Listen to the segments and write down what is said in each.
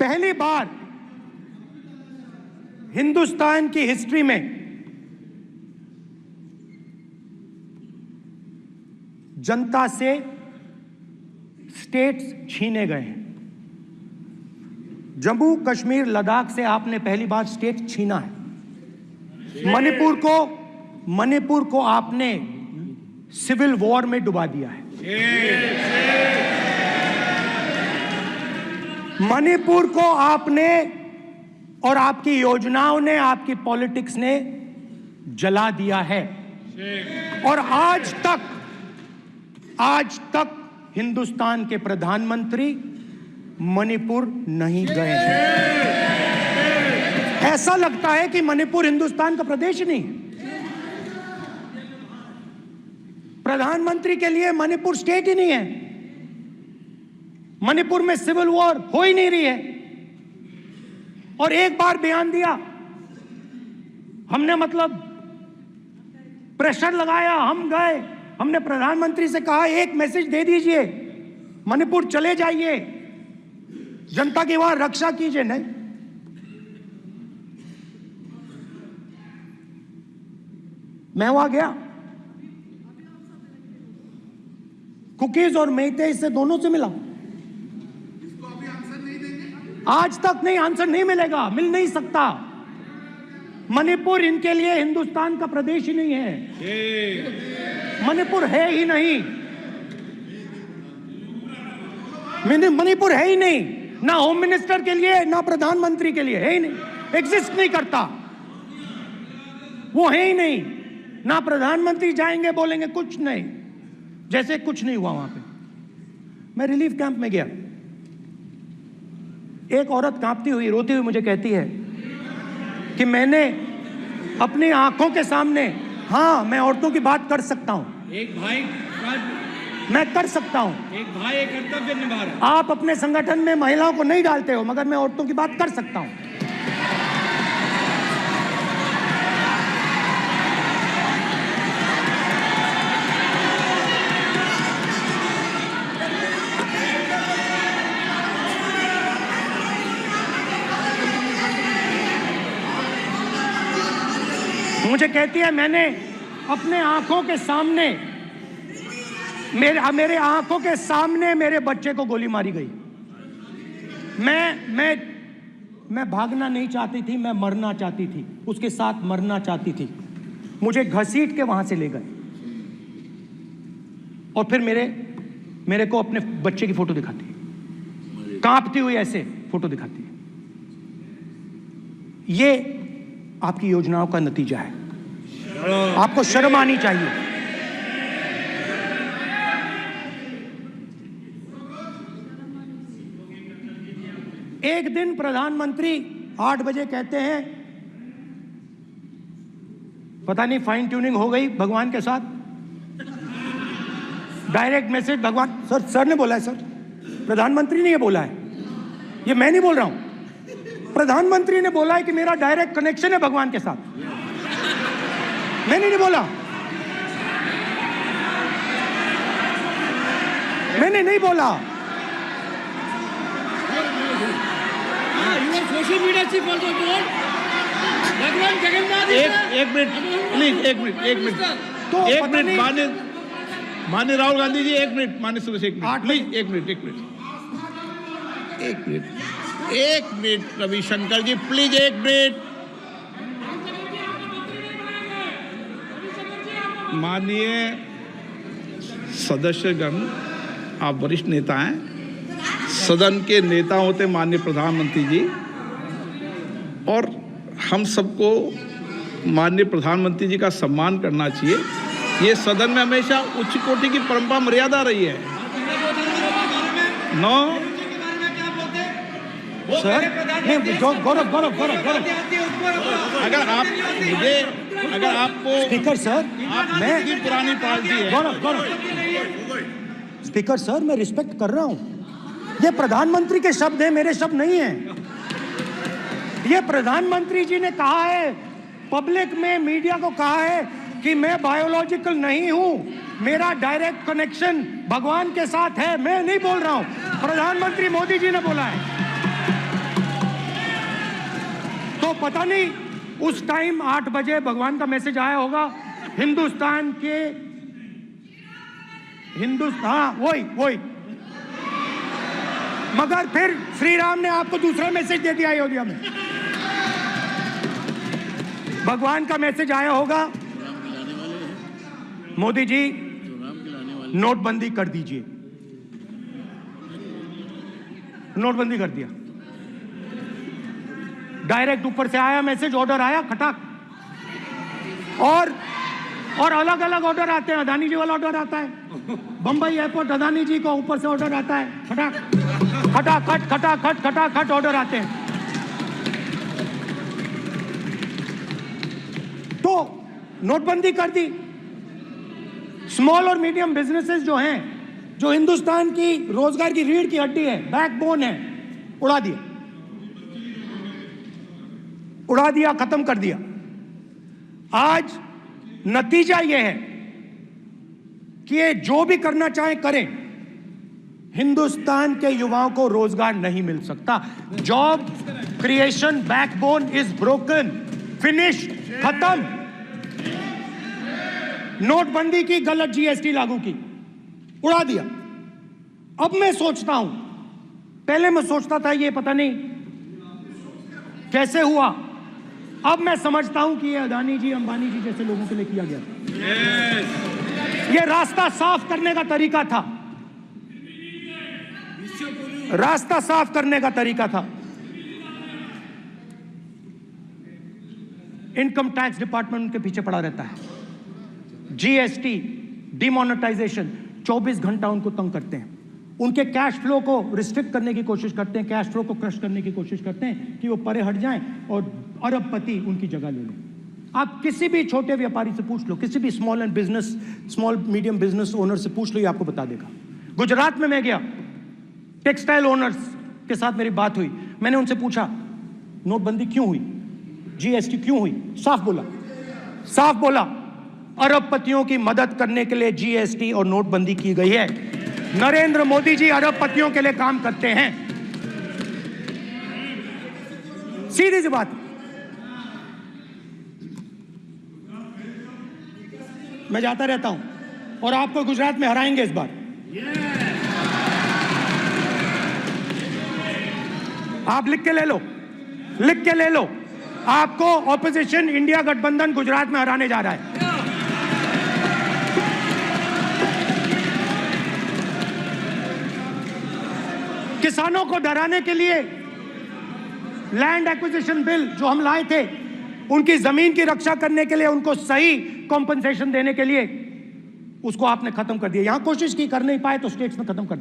पहली बार हिंदुस्तान की हिस्ट्री में जनता से स्टेट्स छीने गए हैं। जम्मू कश्मीर लद्दाख से आपने पहली बार स्टेट छीना है। मणिपुर को आपने सिविल वॉर में डुबा दिया है। मणिपुर को आपने और आपकी योजनाओं ने, आपकी पॉलिटिक्स ने जला दिया है। और आज तक हिंदुस्तान के प्रधानमंत्री मणिपुर नहीं गए हैं। ऐसा लगता है कि मणिपुर हिंदुस्तान का प्रदेश नहीं है। प्रधानमंत्री के लिए मणिपुर स्टेट ही नहीं है। मणिपुर में सिविल वॉर हो ही नहीं रही है। और एक बार बयान दिया हमने, मतलब प्रेशर लगाया, हम गए, हमने प्रधानमंत्री से कहा एक मैसेज दे दीजिए, मणिपुर चले जाइए, जनता की वहां रक्षा कीजिए। नहीं, मैं वहां गया, कुकीज और मेइतेई से दोनों से मिला। आज तक नहीं, आंसर नहीं मिलेगा, मिल नहीं सकता। मणिपुर इनके लिए हिंदुस्तान का प्रदेश ही नहीं है। मणिपुर है ही नहीं, मणिपुर है ही नहीं, ना होम मिनिस्टर के लिए ना प्रधानमंत्री के लिए, है ही नहीं, एग्जिस्ट नहीं करता, वो है ही नहीं। ना प्रधानमंत्री जाएंगे बोलेंगे कुछ नहीं, जैसे कुछ नहीं हुआ वहां पे। मैं रिलीफ कैंप में गया, एक औरत कांपती हुई, रोती हुई मुझे कहती है कि मैंने अपनी आंखों के सामने, हाँ मैं औरतों की बात कर सकता हूं, एक भाई मैं कर सकता हूं, एक भाई एक कर्तव्य निभा रहा है। आप अपने संगठन में महिलाओं को नहीं डालते हो, मगर मैं औरतों की बात कर सकता हूं। मुझे कहती है मैंने अपने आंखों के सामने, मेरे आंखों के सामने मेरे बच्चे को गोली मारी गई। मैं भागना नहीं चाहती थी, मैं मरना चाहती थी, उसके साथ मरना चाहती थी। मुझे घसीट के वहां से ले गए और फिर मेरे को अपने बच्चे की फोटो दिखाती है, कांपती हुई ऐसे फोटो दिखाती है। ये आपकी योजनाओं का नतीजा है। आपको शर्म आनी चाहिए। एक दिन प्रधानमंत्री 8 बजे कहते हैं, पता नहीं फाइन ट्यूनिंग हो गई भगवान के साथ, डायरेक्ट मैसेज भगवान, सर ने बोला है, सर प्रधानमंत्री ने ये बोला है, ये मैं नहीं बोल रहा हूं, प्रधानमंत्री ने बोला है कि मेरा डायरेक्ट कनेक्शन है भगवान के साथ। मैंने नहीं बोला, मैंने नहीं बोला। Social media chief also told भगवान जगन्नाथ। एक मिनट प्लीज, एक मिनट तो एक मिनट माननीय राहुल गांधी जी, एक मिनट, माननीय सुरेश, एक मिनट प्लीज, एक मिनट रविशंकर जी प्लीज, एक मिनट। माननीय सदस्यगण, आप वरिष्ठ नेता हैं, सदन के नेता होते माननीय प्रधानमंत्री जी, और हम सबको माननीय प्रधानमंत्री जी का सम्मान करना चाहिए। ये सदन में हमेशा उच्च कोटि की परंपरा मर्यादा रही है। नो सर, गौरव, अगर आपको स्पीकर सर, मैं की पुरानी पार्टी है। गौरव, स्पीकर सर, मैं रिस्पेक्ट कर रहा हूं। ये प्रधानमंत्री के शब्द हैं, मेरे शब्द नहीं हैं। ये प्रधानमंत्री जी ने कहा है, पब्लिक में, मीडिया को कहा है कि मैं बायोलॉजिकल नहीं हूं, मेरा डायरेक्ट कनेक्शन भगवान के साथ है। मैं नहीं बोल रहा हूं, प्रधानमंत्री मोदी जी ने बोला है। पता नहीं उस टाइम 8 बजे भगवान का मैसेज आया होगा हिंदुस्तान वही मगर फिर श्री राम ने आपको दूसरा मैसेज दे दिया अयोध्या में। भगवान का मैसेज आया होगा मोदी जी नोटबंदी कर दीजिए। नोटबंदी कर दिया, डायरेक्ट ऊपर से आया मैसेज, ऑर्डर आया खटाक। और अलग अलग ऑर्डर आते हैं। अदानी जी वाला ऑर्डर आता है, बंबई एयरपोर्ट अदानी जी को ऊपर से ऑर्डर आता है, खटाखट ऑर्डर आते हैं। तो नोटबंदी कर दी। स्मॉल और मीडियम बिजनेसेस जो हैं, जो हिंदुस्तान की रोजगार की रीढ़ की हड्डी है, बैकबोन है, उड़ा दिया, खत्म कर दिया। आज नतीजा यह है कि ये जो भी करना चाहे करें, हिंदुस्तान के युवाओं को रोजगार नहीं मिल सकता। Job creation backbone is broken, finish, खत्म। नोटबंदी की, गलत जीएसटी लागू की, उड़ा दिया। अब मैं सोचता हूं, पहले मैं सोचता था ये पता नहीं कैसे हुआ, अब मैं समझता हूं कि ये अदानी जी, अंबानी जी जैसे लोगों के लिए किया गया। ये रास्ता साफ करने का तरीका था, रास्ता साफ करने का तरीका था। इनकम टैक्स डिपार्टमेंट उनके पीछे पड़ा रहता है। जीएसटी, डिमोनेटाइजेशन, 24 घंटा उनको तंग करते हैं। उनके कैश फ्लो को रिस्ट्रिक्ट करने की कोशिश करते हैं, कैश फ्लो को क्रश करने की कोशिश करते हैं कि वो परे हट जाएं और अरबपति उनकी जगह ले लें। आप किसी भी छोटे व्यापारी से पूछ लो, किसी भी स्मॉल मीडियम बिजनेस ओनर से पूछ लो, ये आपको बता देगा। गुजरात में मैं गया, टेक्सटाइल ओनर्स के साथ मेरी बात हुई। मैंने उनसे पूछा नोटबंदी क्यों हुई, जीएसटी क्यों हुई? साफ बोला अरबपतियों की मदद करने के लिए जीएसटी और नोटबंदी की गई है। नरेंद्र मोदी जी अरबपतियों के लिए काम करते हैं, सीधी सी बात। मैं जाता रहता हूं और आपको गुजरात में हराएंगे इस बार। आप लिख के ले लो, आपको ऑपोजिशन इंडिया गठबंधन गुजरात में हराने जा रहा है। किसानों को डराने के लिए लैंड एक्विजिशन बिल जो हम लाए थे, उनकी जमीन की रक्षा करने के लिए, उनको सही कॉम्पनसेशन देने के लिए, उसको आपने खत्म कर दिया। यहां कोशिश की, कर नहीं पाए तो स्टेट्स में खत्म कर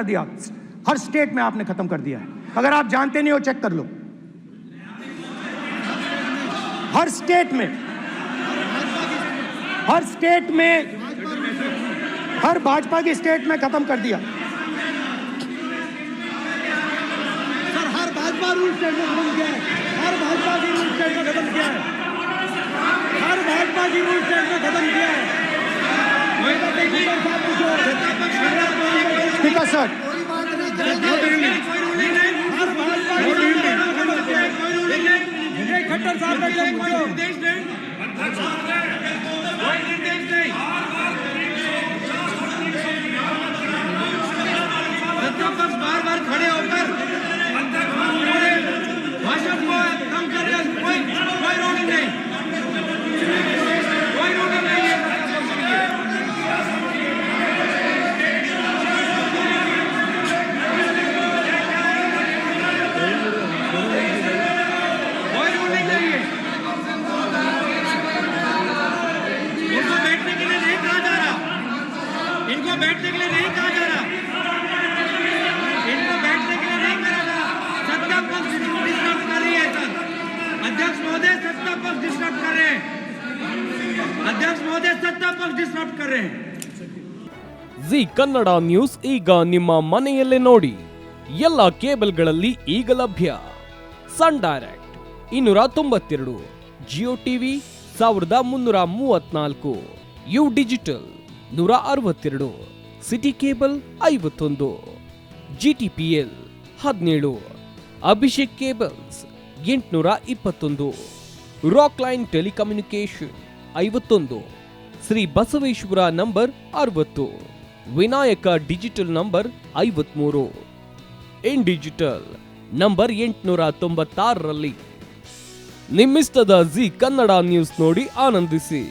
दिया। हर स्टेट में आपने खत्म कर दिया है। अगर आप जानते नहीं हो चेक कर लो, हर स्टेट में हर भाजपा की स्टेट में खत्म कर दिया। सर हर भाजपा रूल स्टेट में खत्म किया है, हर भाजपा की रूल स्टेट में खत्म किया है, हर भाजपा की रूल स्टेट में खत्म किया है। स्पीकर सर, खट्टर साहब बार खड़े होकर भाषण को कम कर रहे हैं। कोई रोक नहीं है। इनको बैठने के लिए नहीं कहा जा रहा, इनको बैठने के लिए नहीं कहा जा रहा। सत्ता पक्ष डिस्टर्ब कर रही है सर। अध्यक्ष महोदय सत्ता पक्ष डिस्टर्ब कर रहे हैं, अध्यक्ष महोदय सत्ता पक्ष डिस्टर्ब कर रहे हैं। ಜಿ ಕನ್ನಡ ನ್ಯೂಸ್ ಈಗ ನಿಮ್ಮ ಮನೆಯಲ್ಲೇ ನೋಡಿ, ಎಲ್ಲ ಕೇಬಲ್ಗಳಲ್ಲಿ ಈಗ ಲಭ್ಯ. Sun direct 292, Jio TV 1334, U digital 162, city cable 51, GTPL 17, Abhishek cables 821, rock line telecommunication 51, Shri Basaveshwara number 60, Vinayaka digital number 53, in digital number 896ರಲ್ಲಿ. ನಿಮ್ಮಿಸ್ತದ ಜಿ ಕನ್ನಡ ನ್ಯೂಸ್ ನೋಡಿ ಆನಂದಿಸಿ.